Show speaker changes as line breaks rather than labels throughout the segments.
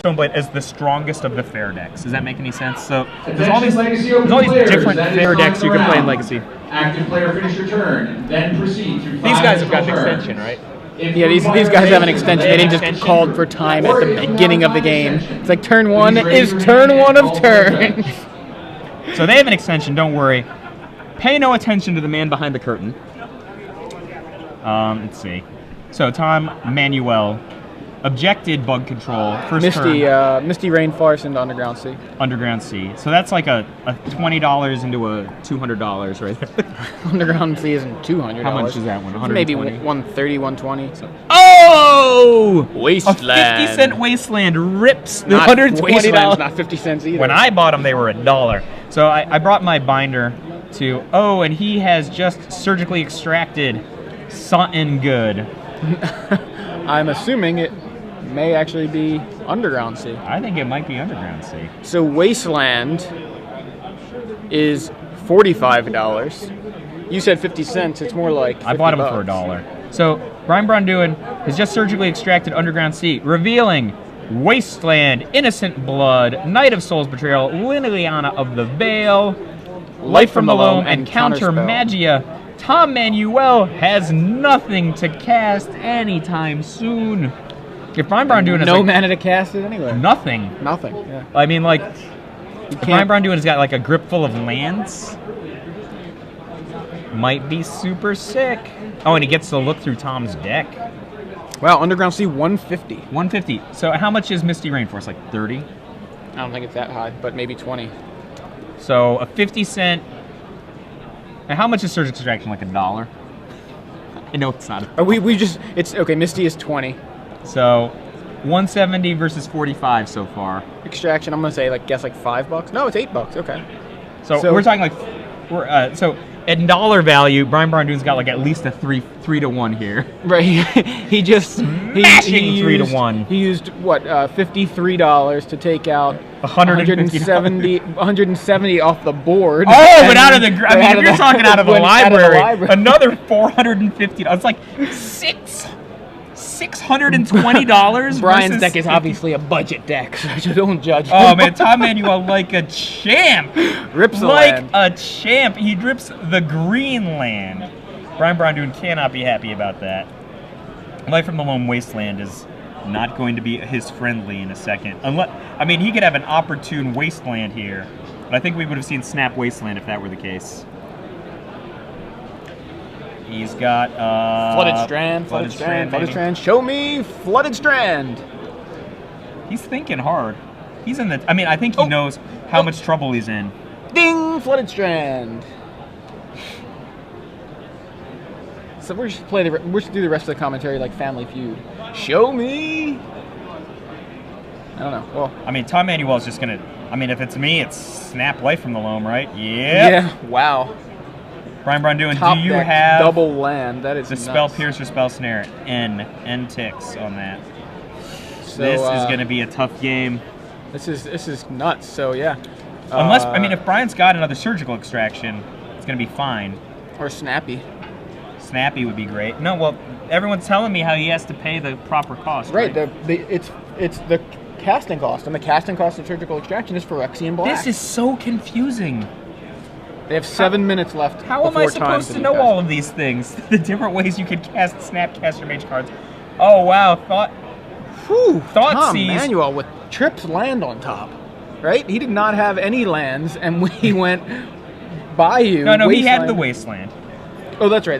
Stoneblade as the strongest of the fair decks. Does that make any sense? So there's all these different fair decks you can play in Legacy.
Active player finish your turn, then proceed through
These guys have got an extension, right?
Yeah, these guys have an extension. They didn't just called for time at the beginning of the game. It's like turn 1 is turn 1 of turns.
So they have an extension, don't worry. Pay no attention to the man behind the curtain. Let's see. So Tom Manuel objected bug control. First turn.
Misty Rainforest into Underground Sea.
Underground Sea. So that's like a $20 into a $200 right there.
Underground Sea isn't $200.
How much is that one?
Maybe 130, 120. So.
Oh!
Wasteland.
A 50-cent Wasteland rips the
not
$120.
Wasteland's not 50 cents either.
When I bought them, they were $1. So I brought my binder to, and he has just surgically extracted something good.
I'm assuming it may actually be Underground Sea.
I think it might be Underground Sea.
So Wasteland is $45. You said 50 cents. It's more like 50
I bought him
bucks.
for $1. So Braun Duin has just surgically extracted Underground Sea, revealing Wasteland, Innocent Blood, Knight of Souls Betrayal, Liliana of the Veil, Life from the Loam, and Counter Magia. Tom Manuel has nothing to cast anytime soon. If Braun Duin has
no mana to cast it anyway.
Nothing.
Nothing. Yeah.
I mean, like, if Braun Duin has got like a grip full of lands, might be super sick. Oh, and he gets to look through Tom's deck.
Wow, Underground Sea 150.
150. So how much is Misty Rainforest? Like 30?
I don't think it's that high, but maybe 20.
So a 50-cent. And how much is Surge Extraction? Like $1? I know it's not.
It's okay. Misty is 20.
So 170 versus 45 so far.
Extraction, I'm gonna say guess $5. No, it's $8. Okay.
So we're talking so at dollar value, Braun Duin's got like at least a 3 to 1 here.
Right. he just
smashing 3 to 1.
He used what $53 to take out 170 off the board.
Oh, but out of the if you're talking out of the library, another $450. It's like $620.
Brian's deck is obviously a budget deck, so don't judge him.
Oh man, Tom Manuel like a champ.
Rips the
land.
Like
a champ. He rips the green land. Braun Duin cannot be happy about that. Life from the Lone Wasteland is not going to be his friendly in a second. He could have an opportune Wasteland here, but I think we would have seen Snap Wasteland if that were the case. He's got
Flooded Strand. Show me Flooded Strand.
He's thinking hard. He's in the. I think he knows how much trouble he's in.
Ding! Flooded Strand. So we should do the rest of the commentary like Family Feud. Show me. I don't know. Well,
Tom Manuel's just gonna. If it's me, it's Snap Life from the Loam, right?
Yeah. Wow.
Braun Duin,
Top
do you
deck,
have
double land? That is
the
nuts.
Spell Pierce or Spell Snare? N ticks on that.
So,
this is going to be a tough game.
This is nuts. So yeah.
Unless if Brian's got another Surgical Extraction, it's going to be fine.
Or Snappy.
Snappy would be great. No, well, everyone's telling me how he has to pay the proper cost.
Right. It's the casting cost, and the casting cost of Surgical Extraction is Phyrexian Black.
This is so confusing.
They have 7 minutes left.
How am I supposed to know all of these things? The different ways you could cast Snapcaster Mage cards. Oh wow, Thought
Tom
Seize.
Manuel with trips land on top, right? He did not have any lands, and we went Bayou.
No,
Wasteland.
He had the Wasteland.
Oh, that's right.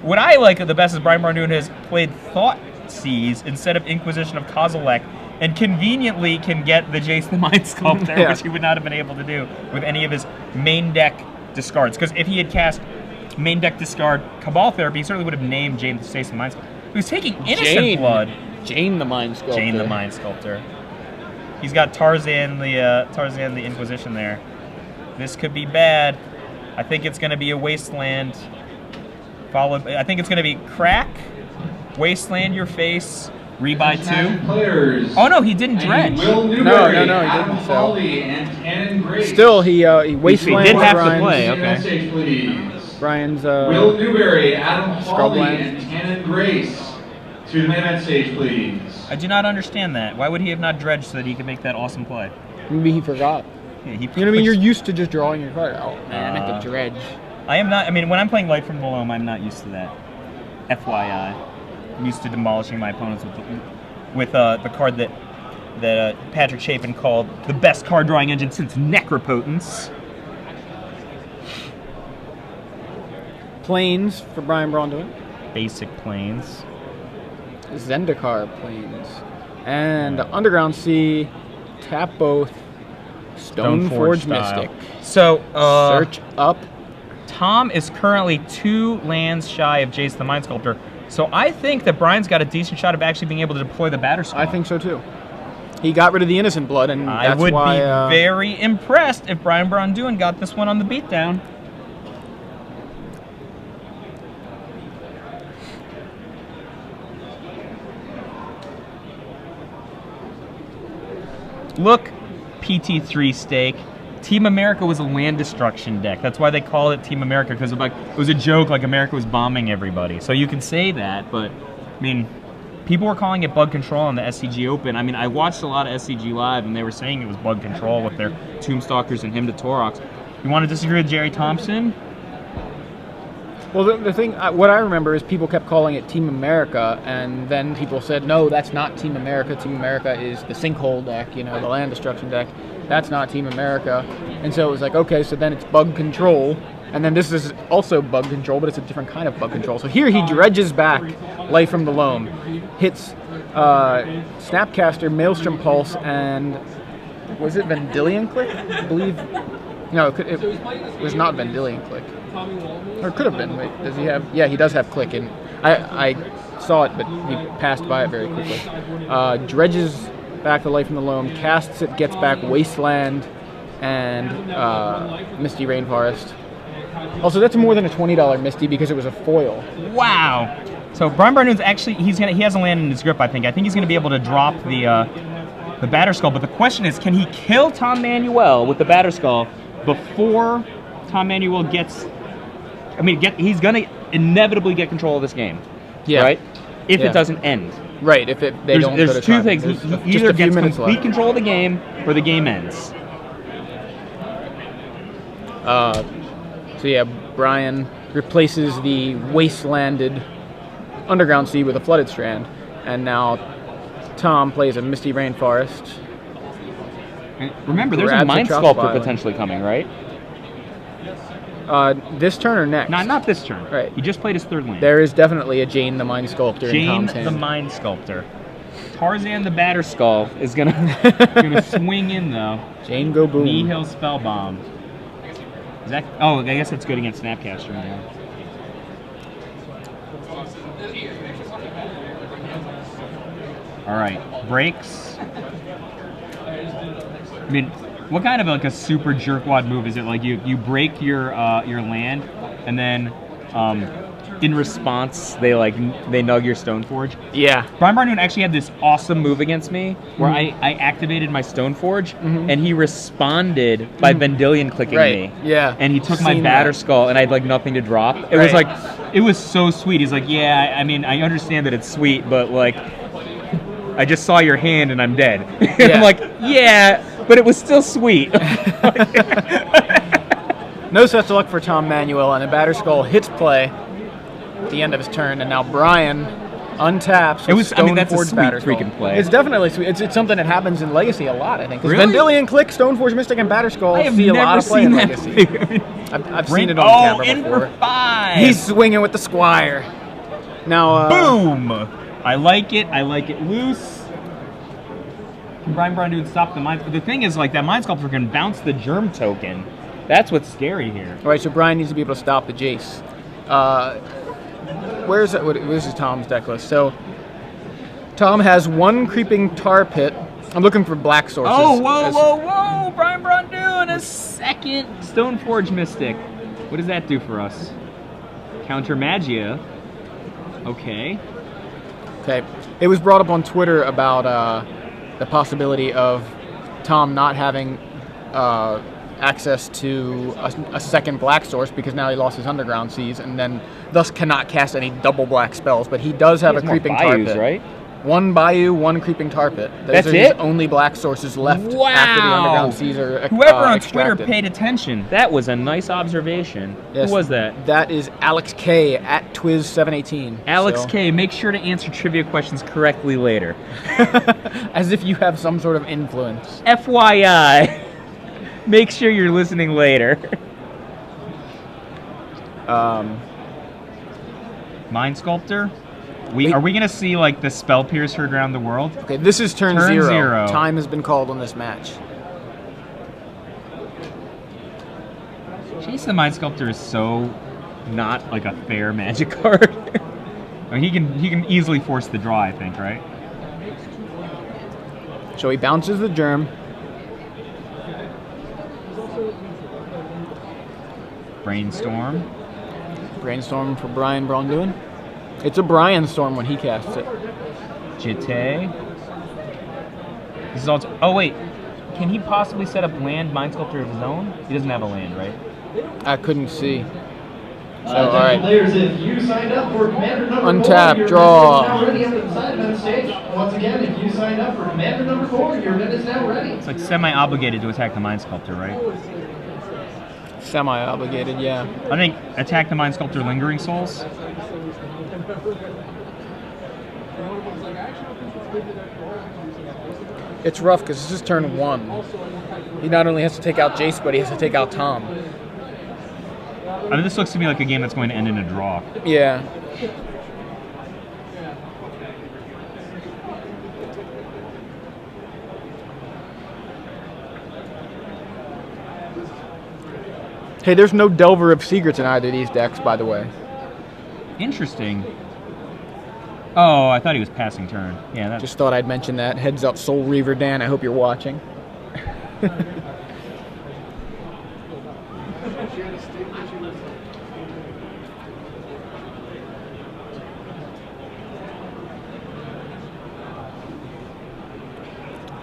What I like the best is Braun Duin has played Thought Seize instead of Inquisition of Kozilek, and conveniently can get the Jace the Mind Sculptor, which he would not have been able to do with any of his main deck discards. Because if he had cast main deck discard Cabal Therapy, he certainly would have named Jace the Mind Sculptor. He was taking Innocent Blood.
Jane the Mind Sculptor.
Jane the Mind Sculptor. He's got Tarzan the Inquisition there. This could be bad. I think it's going to be a Wasteland. I think it's going to be Crack, Wasteland your face, Rebuy 2. Oh no, he didn't dredge.
No, he didn't. So. Still, he Wasteland.
He did have to play. Okay.
Brian's
Will Newberry, Adam Hawley,
Scrubland.
and Cannon Grace. To the main event stage, please.
I do not understand that. Why would he have not dredged so that he could make that awesome play?
Maybe he forgot.
Yeah,
You know what I mean? You're used to just drawing your card. Oh, man, I meant to dredge.
I am not. I mean, when I'm playing Light from the Loam, I'm not used to that. FYI, I'm used to demolishing my opponents with the card that Patrick Chapin called the best card drawing engine since Necropotence.
Planes for Brian Braun Duin.
Basic planes.
Zendikar Planes. And Underground Sea, tap both. Stoneforge
style.
Mystic.
So,
Search up.
Tom is currently 2 lands shy of Jace the Mind Sculptor. So I think that Brian's got a decent shot of actually being able to deploy the Batter Skull.
I think so too. He got rid of the Innocent Blood, and
I
that's
would
why,
be very impressed if Brian Braun Duin got this one on the beatdown. Look, PT3 Stake. Team America was a land destruction deck. That's why they called it Team America, because it was a joke, like America was bombing everybody. So you can say that, but I mean, people were calling it bug control on the SCG Open. I mean, I watched a lot of SCG Live, and they were saying it was bug control with their Tombstalkers and Hymn to Torox. You want to disagree with Jerry Thompson?
Well, the thing, what I remember is people kept calling it Team America, and then people said, no, that's not Team America. Team America is the sinkhole deck, you know, the land destruction deck. That's not Team America. And so it was like, okay, so then it's bug control, and then this is also bug control, but it's a different kind of bug control. So here he dredges back Life from the Loam, hits Snapcaster, Maelstrom Pulse, and was it Vendilion Click? I believe. No, it was not Vendilion Click. Or it could have been. Wait, does he have? Yeah, he does have Click, and I saw it, but he passed by it very quickly. Dredges back the Life from the Loam, casts it, gets back Wasteland and Misty Rainforest. Also, that's more than a $20 Misty because it was a foil.
Wow. So Brian Braun Duin's actually he has a land in his grip. I think he's going to be able to drop the Batter Skull. But the question is, can he kill Tom Manuel with the Batter Skull before Tom Manuel gets? I mean, he's going to inevitably get control of this game.
Yeah.
Right. If it doesn't end.
Right. If they don't.
There's
go to
two
time.
things.
There's
He
just
either
a few
gets
minutes
complete
left.
control of the game or the game ends.
So yeah, Brian replaces the wastelanded Underground Sea with a Flooded Strand, and now Tom plays a Misty Rainforest.
Remember, there's a
Grabs
Mind
Atrox
Sculptor
Violence.
potentially coming, right?
This turn or next?
Not this turn.
Right.
He just played his 3rd land.
There is definitely a Jane the Mind Sculptor in
Jane
Tom's hand.
the Mind Sculptor. Tarzan the Batter Skull is gonna swing in though.
Jane go boom.
Nihil Spellbomb. Is that? Oh, I guess that's good against Snapcaster now. All right, breaks. I mean, what kind of like a super jerkwad move is it? Like you break your land, and then in response they nug your Stoneforge.
Yeah.
Brian Braun Duin actually had this awesome move against me where I activated my Stoneforge and he responded by Vendilion clicking me.
Yeah.
And he took
I've
my
seen
Batter
that.
Skull and I had like nothing to drop. It was like, it was so sweet. He's like, yeah, I mean, I understand that it's sweet, but like, I just saw your hand and I'm dead. And
Yeah.
I'm like, yeah, but it was still sweet.
No such luck for Tom Manuel, and the Batter Skull hits play at the end of his turn, and now Brian untaps.
That's a
Stoneforge
sweet
Batter Skull.
freaking play.
It's definitely sweet. It's something that happens in Legacy a lot, I think. Because
Really?
Vendilion Click, Stoneforge Mystic, and Batter Skull
I have
see a
never
lot of play in
seen that
Legacy.
play. I mean,
I've seen it on camera
in
before.
for 5.
He's swinging with the Squire. Now,
Boom! I like it. I like it loose. Can Brian Braun Duin stop the Mind? The thing is, like, that Mind Sculptor can bounce the Germ token. That's what's scary here.
all right, so Brian needs to be able to stop the Jace. Where's that? This is Tom's deck list. So Tom has 1 Creeping Tar Pit. I'm looking for black sources.
Oh, whoa! Brian Braun Duin, a 2nd Stoneforge Mystic. What does that do for us? Counter Magia. Okay.
Okay. It was brought up on Twitter about the possibility of Tom not having a access to a second black source because now he lost his underground seas and then thus cannot cast any double black spells. But he does have a creeping tar pit.
Right?
One Bayou, one creeping tar pit. Those
That's
are
it?
his only black sources left
Wow.
after the underground seas are
Whoever on
extracted.
Twitter paid attention. That was a nice observation.
Yes,
Who was that?
That is Alex K at Twiz718.
Alex
So-
K. Make sure to answer trivia questions correctly later.
As if you have some sort of influence.
FYI. Make sure you're listening later. Mind Sculptor? Are we going to see like the spell piercer around the world?
Okay, this is turn
Turn
zero.
zero.
Time has been called on this match.
Chase the Mind Sculptor is so not like a fair magic card. I mean, he can easily force the draw, I think, right?
So he bounces the germ.
Brainstorm.
Brainstorm for Braun Duin. It's a Brian Storm when he casts it.
Jite. This is all. Oh wait, can he possibly set up land Mind Sculptor of his own? He doesn't have a land, right?
I couldn't see. So,
Attention
alright.
players, if you signed up for Commander number
Untap,
4, your
draw.
event is now ready up at the side event stage. Once again, if you signed up for Commander number 4, your event is now ready.
It's like semi-obligated to attack the Mind Sculptor, right?
Semi-obligated, yeah.
I think attack the Mind Sculptor Lingering Souls.
It's rough because this is turn 1. He not only has to take out Jace, but he has to take out Tom.
I mean, this looks to me like a game that's going to end in a draw.
Yeah. Hey, there's no Delver of Secrets in either of these decks, by the way.
Interesting. Oh, I thought he was passing turn. Yeah, that's
Just thought I'd mention that. Heads up, Soul Reaver Dan. I hope you're watching.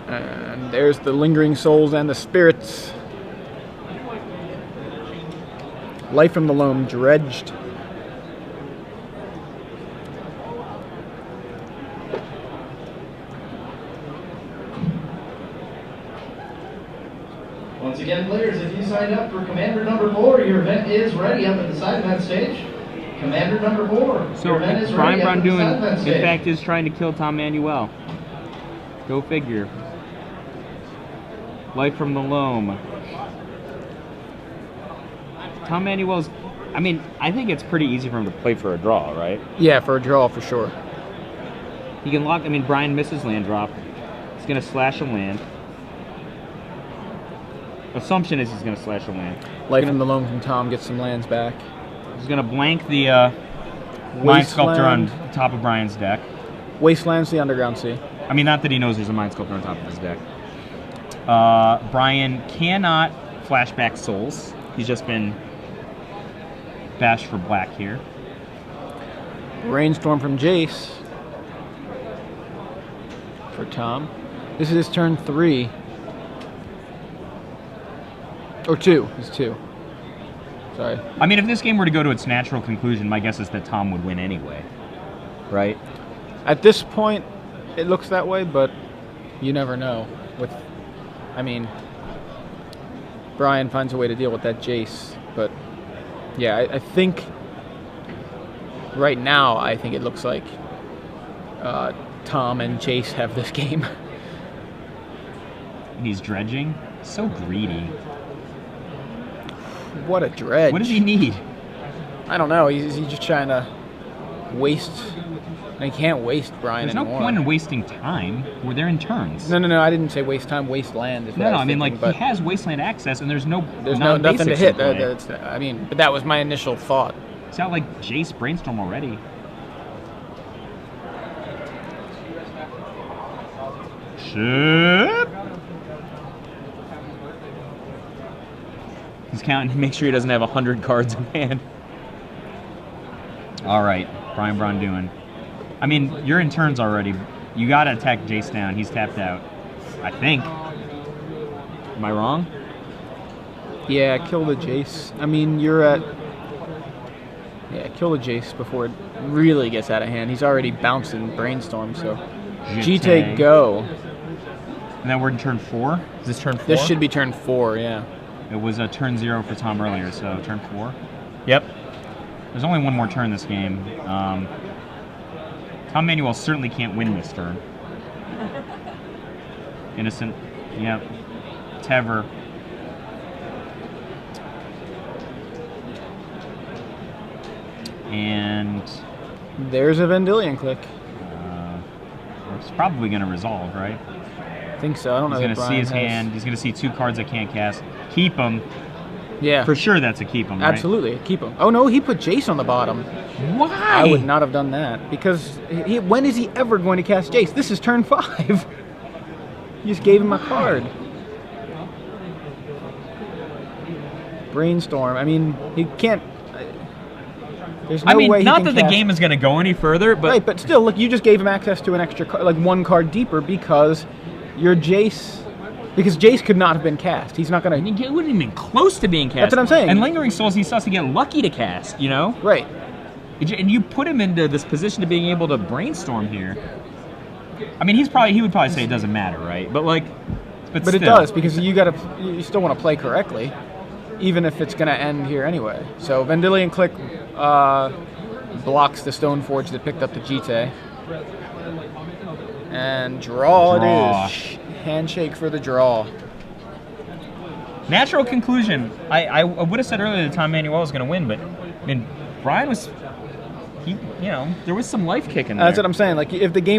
And there's the Lingering Souls and the Spirits. Life from the Loam dredged.
Once again, players, if you signed up for Commander number 4, your event is ready up at the side event stage. Commander number 4,
so.
your event is
Brian
ready up at the side
Braun,
event
in
stage.
fact, is trying to kill Tom Manuel. Go figure. Life from the Loam. Tom Manuel's. I mean, I think it's pretty easy for him to play for a draw, right?
Yeah, for a draw for sure.
He can lock. I mean, Brian misses land drop. He's gonna slash a land. Assumption is he's gonna slash a land.
Life from the Loam from Tom gets some lands back.
He's gonna blank the Mind Sculptor on top of Brian's deck.
Wastelands, the Underground Sea.
I mean, not that he knows there's a Mind Sculptor on top of his deck. Brian cannot flashback souls. He's just been bashed for black here.
Rainstorm from Jace. For Tom. This is turn 3. Or 2. It's 2. Sorry.
I mean, if this game were to go to its natural conclusion, my guess is that Tom would win anyway. Right?
At this point, it looks that way, but you never know. I mean, Brian finds a way to deal with that Jace, but yeah, I think right now, I think it looks like Tom and Jace have this game.
And he's dredging. So greedy.
What a dredge.
What does he need?
I don't know. He's just trying to waste. And he can't waste Brian
There's no
anymore.
point in wasting time. They're in turns.
No. I didn't say waste time. Waste land. Is what
No,
I was
I mean,
thinking,
like,
but
he has wasteland access, and there's nothing
nothing to hit.
Play.
I mean, but that was my initial thought.
It's not like Jace Brainstorm already. Ship. He's counting to make sure he doesn't have 100 cards in hand. All right, Braun doing. I mean, you're in turns already. You gotta attack Jace down. He's tapped out. I think. Am I wrong?
Yeah, kill the Jace. I mean, you're at... Yeah, kill the Jace before it really gets out of hand. He's already bouncing Brainstorm, so... GT go.
And then we're in turn 4? Is this turn 4?
This should be turn 4, yeah.
It was a turn 0 for Tom earlier, so turn 4? Yep. There's only one more turn this game. Tom Manuel certainly can't win this turn. Innocent. Yep. Tever. And
there's a Vendilion click.
It's probably going to resolve, right?
I think so. I don't know.
He's going to see his hand. He's going to see 2 cards I can't cast. Keep them.
Yeah.
For sure that's a keep them, right?
Absolutely. Keep him. Oh, no, he put Jace on the bottom.
Why?
I would not have done that. Because when is he ever going to cast Jace? This is turn 5. You just gave him a card. Brainstorm. I mean, he can't... There's no way he
not
can
that the game is going to go any further, but...
Right, but still, look, you just gave him access to an extra card, like 1 card deeper, because your Jace... Because Jace could not have been cast. He's not going to...
It wouldn't even been close to being cast.
That's what I'm saying.
And Lingering Souls, he still has to get lucky to cast, you know?
Right.
And you put him into this position of being able to brainstorm here. I mean, he would probably say it doesn't matter, right? But like... But
it does, because you still want to play correctly, even if it's going to end here anyway. So Vendilion Click blocks the Stoneforge that picked up the Jite. And draw it is. Handshake for the draw.
Natural conclusion. I would have said earlier that Tom Manuel was going to win, but I mean, Brian was... there was some life kicking there.
That's what I'm saying. Like, if the game